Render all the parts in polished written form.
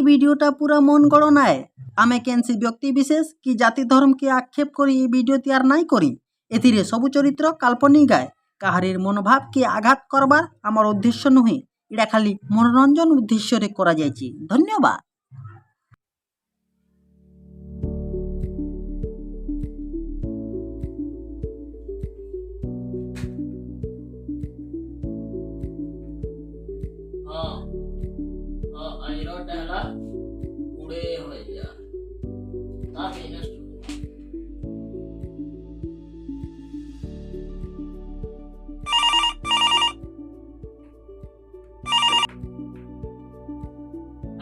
ভিডিওটা পুরা মন গড় নাই। আমি কেনসি ব্যক্তি বিশেষ কি জাতি ধর্মকে আক্ষেপ করি এই ভিডিও তৈয়ার নাই করি। এথিরে সবু চরিত্র কাল্পনিক গায়। কাহারির মনোভাবকে আঘাত করবার আমার উদ্দেশ্য নহে। এটা খালি মনোরঞ্জন উদ্দেশ্যরে করা যাইছে। ধন্যবাদ।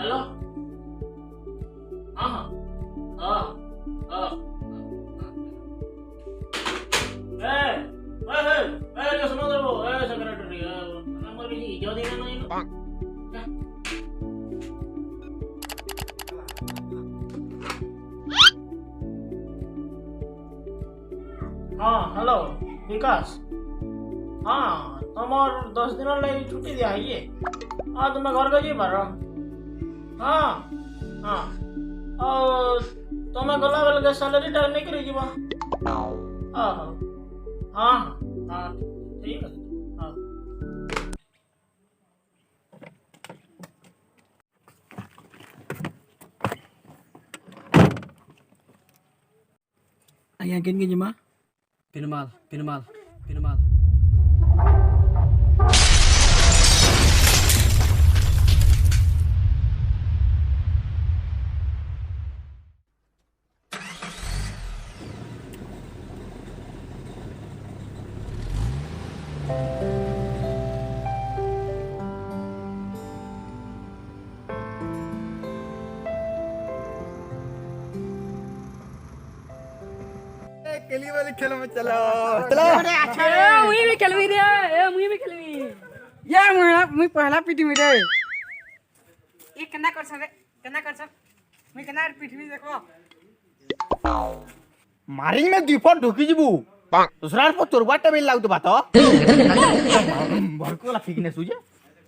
हेलो हाँ हाँ हाँ हाँ ए सुनो तो वो सेक्रेटरी नंबर भी नहीं जो देना नहीं हाँ हेलो विकास हाँ तुम 10 दिन लगी छुट्टी दिया है ये हाँ तुम्हें घर का जी भर हाँ हाँ और तुम्हें गला बेल के सैलरी टाइम नहीं करी जीवा हाँ हाँ हाँ ठीक है हाँ Ayah kian ke jema? Pinamal, pinamal, pinamal. केली वाली खेल में चलो अरे अच्छा मुई भी खेलवी रे ए मुई भी खेलवी ये मुई पहला पीटी में रे ये कना कर सर मुई कना पीटी देखो मारिंग में दीपक ढुकी जीबू दूसरा पर तोरबा टेबिल लागतो बात भरकोला फिकने सुजे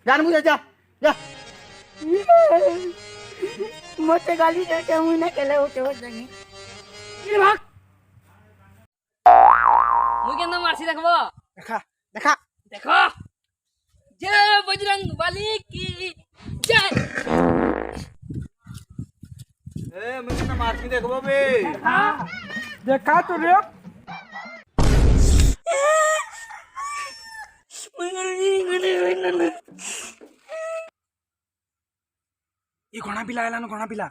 जान मुझे जा जा मोटे गाली दे के मुई ना खेले होते हो जानी ये भाग मुई केना मारसी देखबो देखा देखा देखो जय बजरंग बली की जय ए मुझे ना मारसी देखबो बे देखा तो रे ये घोड़ा पिला आला घोड़ा पिला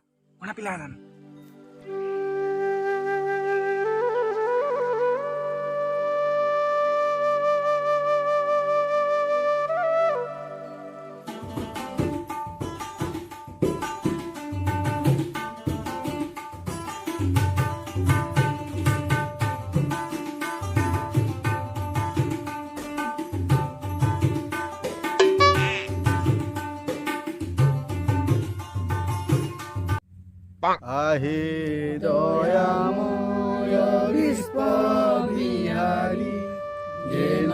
आला आहे दयामय विश्वविहारी जेन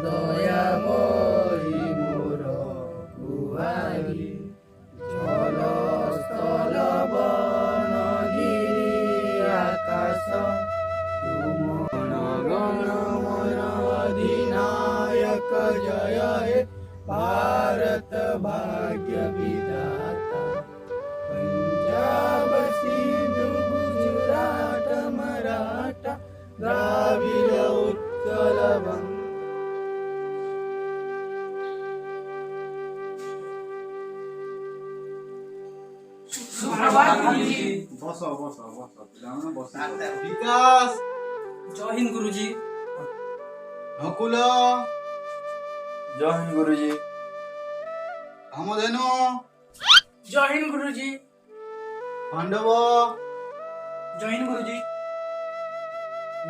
दया बही मोर गुहारी जल स्थल वन गिरी आकाश तुमन गण मन अधिनायक जय हे भारत भाग्य विधाता पंजाब सिंधु गुजरात मराठा द्राविड़ उत्कल बंग विकास जय हिंद गुरुजी। नकुल जय हिंद गुरुजी। कामधेनु जय हिंद गुरुजी पांडव जय हिंद गुरुजी।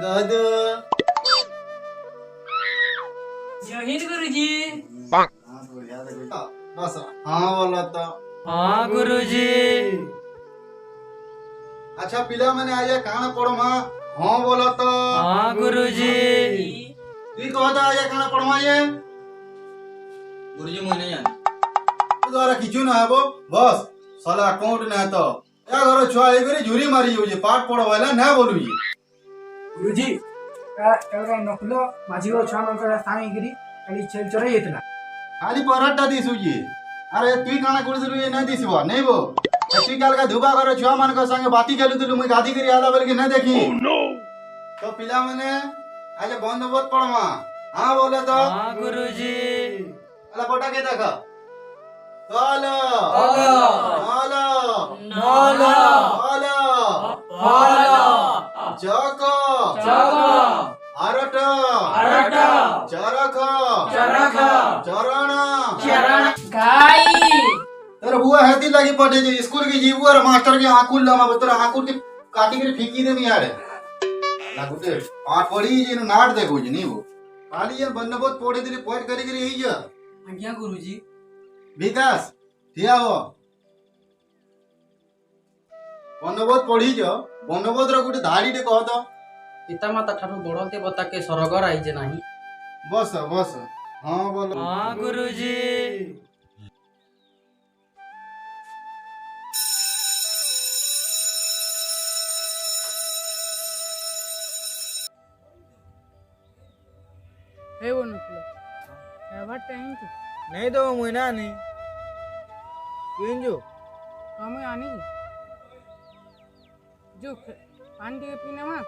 गद जय हिंद गुरुजी बस हाँ बोला तो हाँ गुरुजी। अच्छा पिला मैंने आज खाना पढ़ो माँ हाँ बोला तो हाँ गुरुजी। तू कहता आज खाना पढ़ो माँ ये गुरुजी मुझे नहीं जाना। द्वारा किचु ना है वो बस साला अकाउंट ना तो या घर छुआ ए करे झुरी मारी जाउजे पाठ पढ़वाला ना बोलुजे गुरुजी का नकुल माझी छुआ मन साई खाली छेल चढ़ाई इतना खाली पराठा दिसुजे अरे तुई काना कुड़िलु ए ना दिसबो नहीं बो तुई काल का धुबा घर छुआ मान का संगे बाती खेलुतलु मुई गादी करी आला बोल के ना देखी तो पिला माने आज बंद बहुत पड़मा हां बोले तो हाँ गुरुजी। अला फोटा के देखा चलो चलो चलो चलो चलो चको चलो आरट अरट चरख चरख चरण चरण तेरे बुआ हेती लगी पड़े जे स्कूल की जीबू और मास्टर के आकुल लमा बतरा आकुल के काटी के फीकी दे मियारे लागुते पाठ पढ़ी जे नाट देखो जे नहीं वो खाली ये बन्नबोत पढ़े दिले पॉइंट करी करी ही जा आज्ञा गुरुजी। विकास थिया हो बन्नबोत पढ़ी जो बन्नबोत रो गुटे धाड़ी दे कह दो ପିତା ମାତା ଠାରୁ ବଡ଼ ଦେବତାକେ ସ୍ୱର୍ଗ ରାଇଜେ ନାହିଁ। बस बस हां बोलो हाँ गुरुजी। हे वो नकुल एवर टाइम की नहीं तो मुई ना नहीं क्यों जो हमें आनी जो पानी टे पीना मा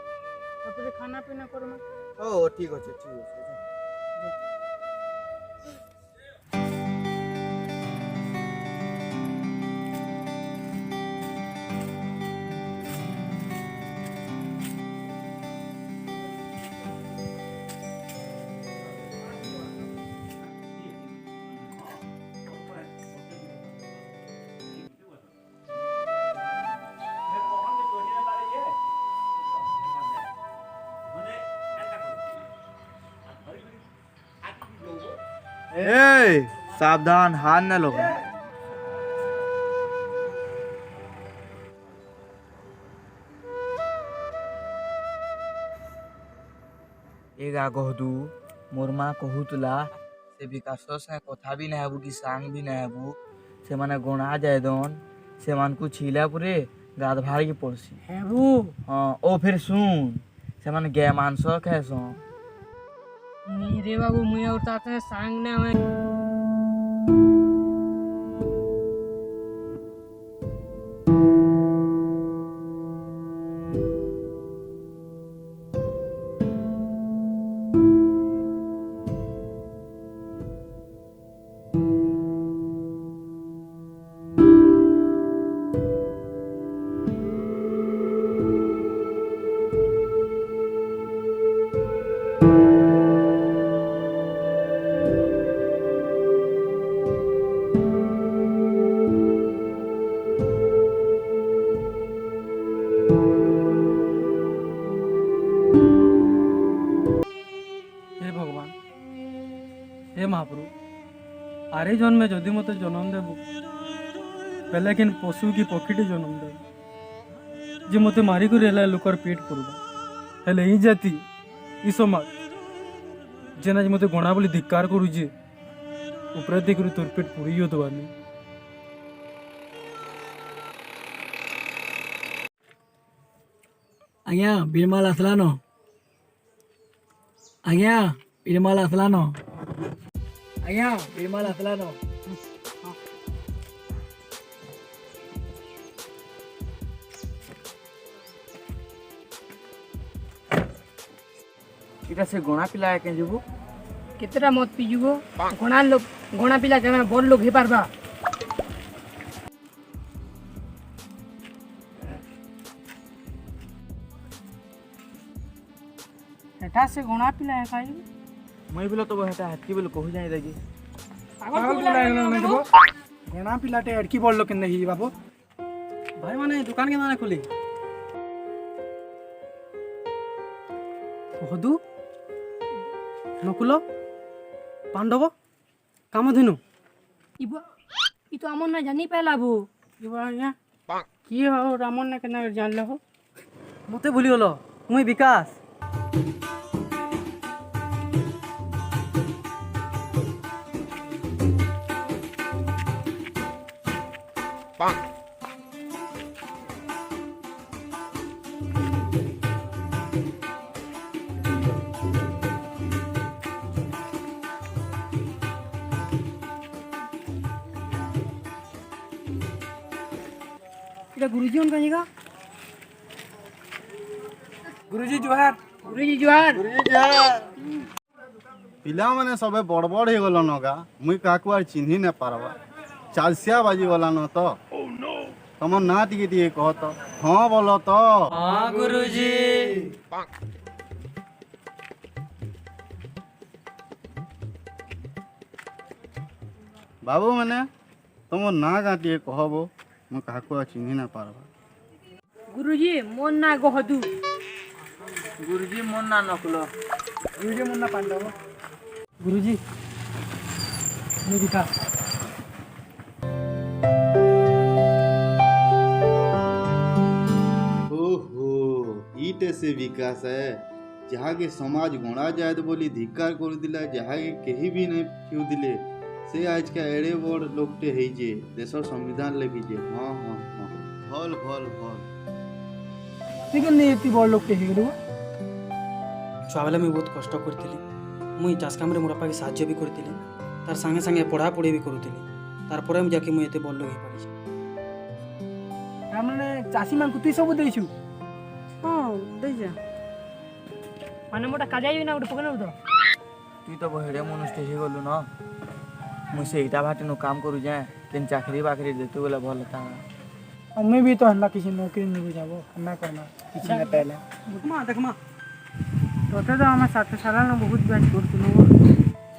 तापर खाना पीना करमा ओ ठीक अच्छे ठीक अच्छे ए सावधान हाथ न लो एगा कहदू मोर माँ कहूतला से विकास से कथा भी नहीं हेबू कि सांग भी नहीं हेबू से माने गुणा जाए दन से मान को छिला पुरे गाद भार की पड़सी हेबू हाँ ओ फिर सुन से माने गे मांस खेसो नी रे बाबू मुया उठाते सांग ने हमें हे भगवान हे महाप्रभु आरे जन्मे जदि मत जन्म देबू पहले किन पशु की पक्षी जन्म देबू जे मते मारी कर एला लोकर पेट पुरबा हेले ई जाति ई समाज जेना जे मते गणा बोली धिक्कार करू जे ऊपर देखरू तोर पेट पुरियो दबानी आज्ञा बिरमाल असलानो आज्ञा बिरमाल असलानो आज्ञा बिरमाल असलानो इटा से गुणा पिला है के जबू केतेटा मत पिजुगो गणा पिला के बड़ लोग हे पारबा एटा से गणा पिला है काई मैं बोला तो हेटा हत्ती बोल कहू जाई दागी पागल पिला नहीं देबो गणा पिलाटे अड़की बड़ लोग के नहीं बाबू भाई माने दुकान के माने खुली हदू नकुल पांडव कामधेनु इबो ई तो हमन ना जानी पहला बो इबा या की हो रामन ने केना जान ले हो मते भूली गेलो मुई विकास এটা গুরুজি অন কাহিগা गुरुजी जोहार গুরুজি জোহার ପିଲାମାନେ ସବେ ବଡ଼ ବଡ଼ ହେଇଗଲନ ଗା ମୁଇଁ କାହାକୁ ଆର୍ ଚିହ୍ନି ନାଇଁ ପାରବା ଚାଲସିଆ ବାଜି ଗଲାନ ତ ତମ ନାଁ ଟିକେ ଟିକେ କହ ତ ହଁ ବୋଲ ତ हाँ गुरुजी ବାବୁ ମାନେ ତମ ନାଁ ଗାଁ ଟିକେ କହବ ମୁଁ କାହାକୁ ଆର୍ ଚିହ୍ନି ନାଇଁ ପାରବା গুরুজি মোর না গহদু गुरुजी मोर ना नकलो गुरुजी मुन्ना पांडव गुरुजी मैं विकास ओहो ईटे से विकास है जहाँ के समाज गणा जाए बोली धिक्कार कर दिला जहाँ के कहीं भी नहीं क्यों दिले से आज का एड़े बड़ लोकटे है जे देशर संविधान लेखी जे हाँ हाँ हाँ भल भल भल তুই কেন এতি বড় লোকଟେ ହେଇଗଲୁ ଛୁଆବେଳେ ମୁଇଁ ବହୁତ କଷ୍ଟ କରିଥିଲି ମୁଇଁ ଚାଷ କାମରେ ମୋର ବାପାକେ ସାହାଯ୍ୟ ବି କରିଥିଲି ତାର ସାଙ୍ଗେ ସାଙ୍ଗେ ପଢ଼ାପଢ଼ି ବି କରୁଥିଲି ତାରପରେ ମୁଁ ଯାକେ ମୁଇଁ ଏତେ ବଡ଼ ଲୋକ ହେଇପାରିଛି ତାମାନେ ଚାଷୀ ମାନଙ୍କୁ তুই ସବୁ ଦେଇଛୁ হ্যাঁ দেইছা মানে মোটা কাজাই না ওটা পকেন তো তুই তো বহেড়ে মনুষ্ঠ ହେଇଗଲୁ ন ମୁଁ ସେଇଟା ଭାଟିନୁ କାମ କରୁ ଯାଏ କେନ୍ ଚାକିରି ବାକିରି ଦେତେ ବୋଲେ ଭଲ ତା हमें भी तो हल्ला किसी नौकरी नहीं जाबो हन्ना करना किसी ने पहले দেখমা তোতে তো আমার সাথে সারা না বহুত ব্যাচ করছিল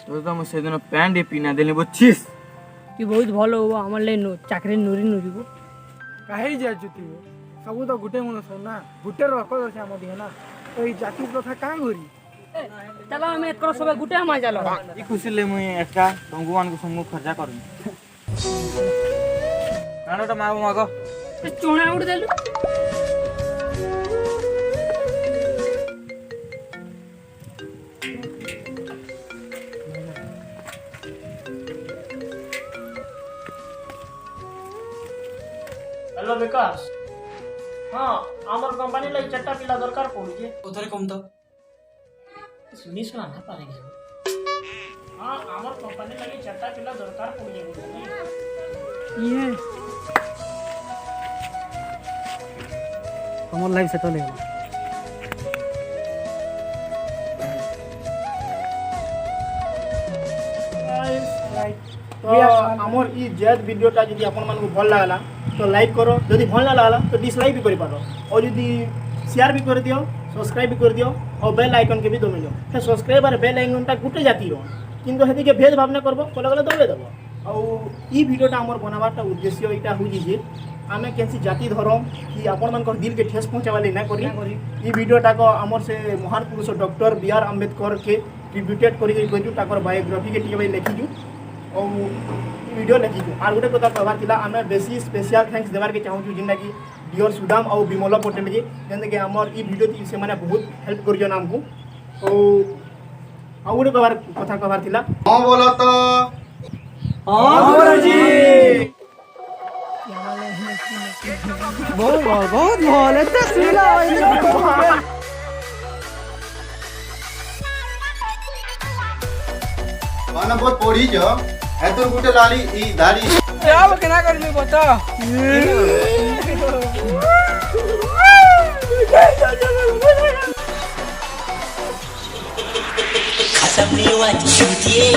তোর তো ମୁଁ ସେଦିନ ପ୍ୟାଣ୍ଟ ପିନା ଦେଲି ବୁଝିସ୍ তুই বহুত ভালো হবো আমার লাই চাকরি নুরি নুরিব काहे जाचु तू सब तो गुटे मनुष्य ना गुटे रख दे हम दिए ना तो ई जाति प्रथा काहे घरी চলো আমি এত সবাই গুটে আমার চালো ଇ ଖୁସିଲେ ମୁଇଁ ଏକା ତମକୁ ମାନଙ୍କୁ ସବୁ ଖର୍ଚ୍ଚା କରୁନି ଆଣଟା ମାଗ ମାଗ চুনা উড়ে দেলু हेलो विकास हाँ आमर कंपनी लगी चट्टा पिला दरकार पड़ुचे କୋଥରେ କମ୍ ତ सुनी सुना ना पारेंगे हाँ आमर कंपनी लगी चट्टा पिला दरकार पड़ुचे ইয়ে ତମର ଲାଇଫ୍ ସେଟଲ୍ ହେଇଗଲା तो हमर ई जेद वीडियोटा यदि आपन मानको भल लागला तो लाइक करो यदि भल ना लागला तो डिसलाइक भी करि पारो और यदि शेयर भी कर दियो सब्सक्राइब भी कर दियो और बेल आइकन के भी दबाइ दियो हे सब्सक्राइब और बेल आइकन ता गुटे जाती रो किंतु हेदि के भेद भाव न करबो कोला कोला दबाइ देबो और ई वीडियोटा हमर बनाबाटा उद्देश्य इटा हुई जे आमे केनसी जाति धर्म कि आपन मानकर दिल के ठेस पहुंचावाले ना करी ई वीडियोटा को हमर से महान पुरुष डॉक्टर बी आर अम्बेडकर के ट्रिब्यूटेड करी करिजु ताकर बायोग्राफी के टिके लिखिजु और वीडियो लिखिजु आर गोटे कथा कहबार थिला आमे बेसी स्पेशल थैंक्स देबार के चाहू जिंदा कि डियर सुदाम और विमला पटेल जी जेंते कि हमर ई वीडियो ती से माने बहुत हेल्प करियो हमको और आ गोटे कथा कहबार थिला हाँ बोलो तो हां गुरुजी बहुत भल एते सुला माने बहुत पढ़ी जो एतो गुटे लाली ई दाढ़ी अब केना करबी बता खत्म नहीं हुआ छूटिए